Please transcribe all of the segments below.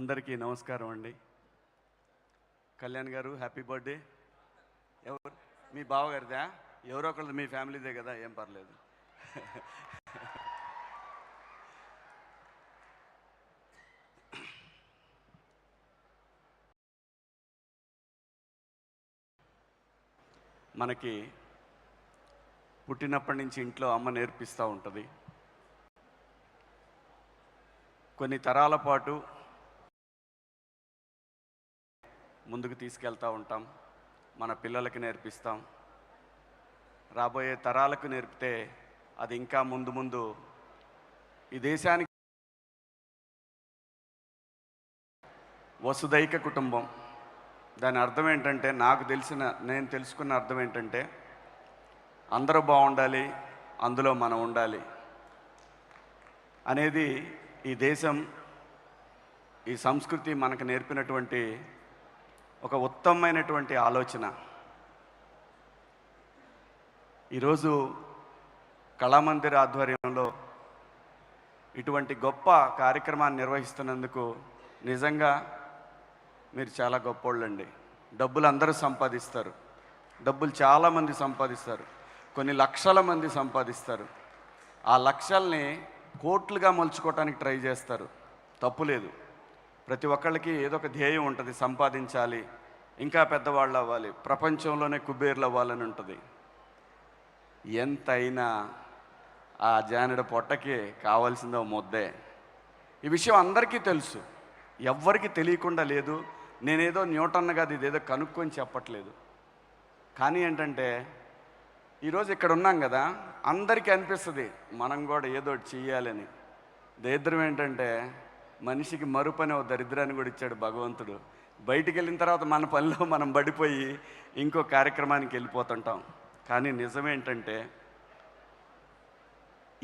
అందరికీ నమస్కారం అండి. కళ్యాణ్ గారు హ్యాపీ బర్త్డే. ఎవరు మీ బావగారిదా? ఎవరో ఒకళ్ళు మీ ఫ్యామిలీదే కదా, ఏం పర్లేదు. మనకి పుట్టినప్పటి నుంచి ఇంట్లో అమ్మ నేర్పిస్తూ ఉంటుంది. కొన్ని తరాల పాటు ముందుకు తీసుకెళ్తూ ఉంటాం, మన పిల్లలకి నేర్పిస్తాం. రాబోయే తరాలకు నేర్పితే అది ఇంకా ముందు ముందు ఈ దేశానికి వసుదైక కుటుంబం. దాని అర్థం ఏంటంటే, నేను తెలుసుకున్న అర్థం ఏంటంటే, అందరూ బాగుండాలి, అందులో మనం ఉండాలి అనేది ఈ దేశం, ఈ సంస్కృతి మనకు నేర్పినటువంటి ఒక ఉత్తమమైనటువంటి ఆలోచన. ఈరోజు కళామందిర్ ఆధ్వర్యంలో ఇటువంటి గొప్ప కార్యక్రమాన్ని నిర్వహిస్తున్నందుకు నిజంగా మీరు చాలా గొప్పోళ్ళండి. డబ్బులు అందరూ సంపాదిస్తారు, డబ్బులు చాలామంది సంపాదిస్తారు, కొన్ని లక్షల మంది సంపాదిస్తారు. ఆ లక్షల్ని కోట్లుగా మలుచుకోవటానికి ట్రై చేస్తారు, తప్పులేదు. ప్రతి ఒక్కళ్ళకి ఏదో ఒక ధ్యేయం ఉంటుంది, సంపాదించాలి, ఇంకా పెద్దవాళ్ళు అవ్వాలి, ప్రపంచంలోనే కుబేర్లు అవ్వాలని ఉంటుంది. ఎంతైనా ఆ జానెడు పొట్టకి కావాల్సిందో ముద్దే. ఈ విషయం అందరికీ తెలుసు, ఎవ్వరికి తెలియకుండా లేదు. నేనేదో న్యూటన్ కాదు, ఇదేదో కనుక్కొని చెప్పట్లేదు. కానీ ఏంటంటే, ఈరోజు ఇక్కడ ఉన్నాం కదా, అందరికీ అనిపిస్తుంది మనం కూడా ఏదో చెయ్యాలని. దరిద్రం ఏంటంటే, మనిషికి మరుపని ఒక దరిద్రాన్ని కూడా ఇచ్చాడు భగవంతుడు. బయటికి వెళ్ళిన తర్వాత మన పనిలో మనం పడిపోయి ఇంకో కార్యక్రమానికి వెళ్ళిపోతుంటాం. కానీ నిజమేంటంటే,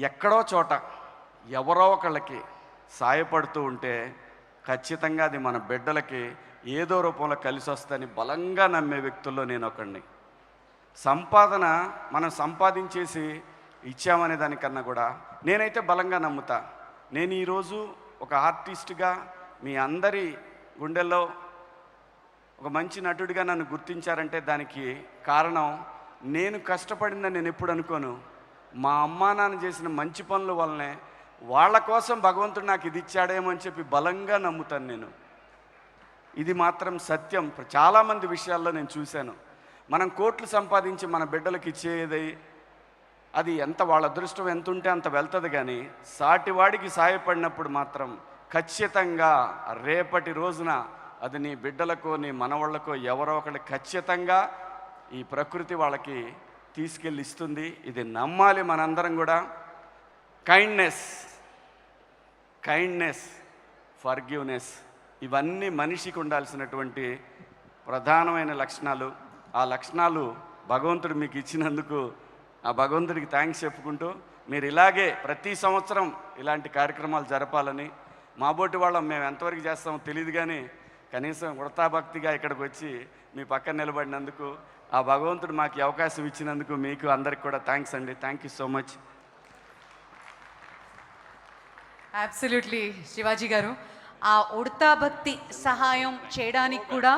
ఎక్కడో చోట ఎవరో ఒకళ్ళకి సాయపడుతూ ఉంటే ఖచ్చితంగా అది మన బిడ్డలకి ఏదో రూపంలో కలిసి వస్తుందని బలంగా నమ్మే వ్యక్తుల్లో నేను ఒకడిని. సంపాదన మనం సంపాదించేసి ఇచ్చామనే దానికన్నా కూడా నేనైతే బలంగా నమ్ముతా. నేను ఈరోజు ఒక ఆర్టిస్ట్గా మీ అందరి గుండెల్లో ఒక మంచి నటుడిగా నన్ను గుర్తించారంటే దానికి కారణం నేను కష్టపడిందని నేను ఎప్పుడు అనుకోను. మా అమ్మా నాన్న చేసిన మంచి పనుల వల్లనే, వాళ్ళ కోసం భగవంతుడు నాకు ఇది ఇచ్చాడేమో అని చెప్పి బలంగా నమ్ముతాను నేను. ఇది మాత్రం సత్యం. చాలామంది విషయాల్లో నేను చూశాను. మనం కోట్లు సంపాదించి మన బిడ్డలకు ఇచ్చేది, అది ఎంత వాళ్ళ అదృష్టం ఎంత ఉంటే అంత వెళ్తుంది. కానీ సాటివాడికి సాయపడినప్పుడు మాత్రం ఖచ్చితంగా రేపటి రోజున అది నీ బిడ్డలకో నీ మనవాళ్ళకో ఎవరో ఒకరికి ఖచ్చితంగా ఈ ప్రకృతి వాళ్ళకి తీసుకెళ్ళి ఇస్తుంది. ఇది నమ్మాలి మనందరం కూడా. కైండ్నెస్, ఫర్గివ్నెస్, ఇవన్నీ మనిషికి ఉండాల్సినటువంటి ప్రధానమైన లక్షణాలు. ఆ లక్షణాలు భగవంతుడు మీకు ఇచ్చినందుకు ఆ భగవంతుడికి థ్యాంక్స్ చెప్పుకుంటూ, మీరు ఇలాగే ప్రతి సంవత్సరం ఇలాంటి కార్యక్రమాలు జరపాలని, మాబోటి వాళ్ళం మేము ఎంతవరకు చేస్తామో తెలియదు, కానీ కనీసం వృతాభక్తిగా ఇక్కడికి వచ్చి మీ పక్కన నిలబడినందుకు, ఆ భగవంతుడు మాకు అవకాశం ఇచ్చినందుకు మీకు అందరికి కూడా థ్యాంక్స్ అండి. Thank you so much. Absolutely Shivaji గారు, ఆ ఉడతా భక్తి సహాయం చేయడానికి కూడా